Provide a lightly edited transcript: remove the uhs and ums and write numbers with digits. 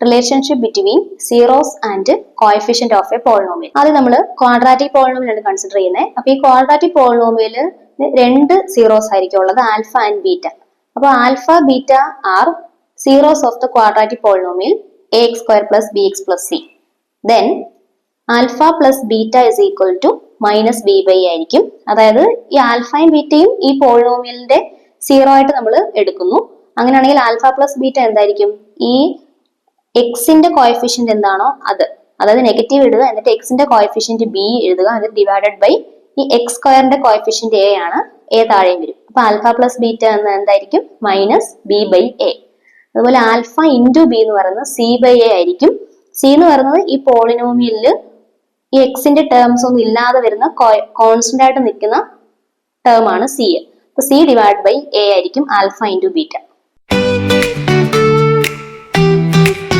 Relationship between zeros and coefficient of A polynomial. ആദ്യം നമ്മൾ quadratic polynomial ആണ് consider ചെയ്യുന്നത്. അപ്പൊ ഈ ക്വാഡ്രാറ്റിക് പോളിനോമിയൽ രണ്ട് സീറോസ് ആയിരിക്കും ഉള്ളത്, ആൽഫ ആൻഡ് ബീറ്റ. അപ്പൊ alpha beta are zeros of the quadratic polynomial ax square plus bx plus c. Then alpha plus beta is equal to minus B by ആയിരിക്കും. അതായത് ഈ ആൽഫയും ബീറ്റയും ഈ പോളിനോമിയലിന്റെ സീറോ ആയിട്ട് നമ്മൾ എടുക്കുന്നു. അങ്ങനെയാണെങ്കിൽ ആൽഫ പ്ലസ് ബീറ്റ എന്തായിരിക്കും? ഈ എക്സിന്റെ കോഎഫിഷ്യന്റ് എന്താണോ അത്, അതായത് നെഗറ്റീവ് ഇടുക, എന്നിട്ട് എക്സിന്റെ കോഎഫിഷ്യന്റ് ബി എഴുതുക, എന്നിട്ട് ഡിവൈഡഡ് ബൈ ഈ എക്സ് സ്ക്വയറിന്റെ കോഎഫിഷ്യന്റ് എ ആണ്, എ താഴെയും വരും. അപ്പൊ ആൽഫ പ്ലസ് ബീറ്റ എന്ന് എന്തായിരിക്കും? Minus B by A. അതുപോലെ ആൽഫ ഇൻറ്റു ബി എന്ന് പറയുന്നത് സി ബൈ എ ആയിരിക്കും. സി എന്ന് പറയുന്നത് ഈ പോളിനോമിയലില് ഈ എക്സിന്റെ ടേംസ് ഒന്നും ഇല്ലാതെ വരുന്ന കോൺസ്റ്റന്റ് ആയിട്ട് നിൽക്കുന്ന ടേം ആണ് സി. അപ്പൊ സി ഡിവൈഡ് ബൈ എ ആയിരിക്കും ആൽഫ ഇൻറ്റു ബീറ്റ.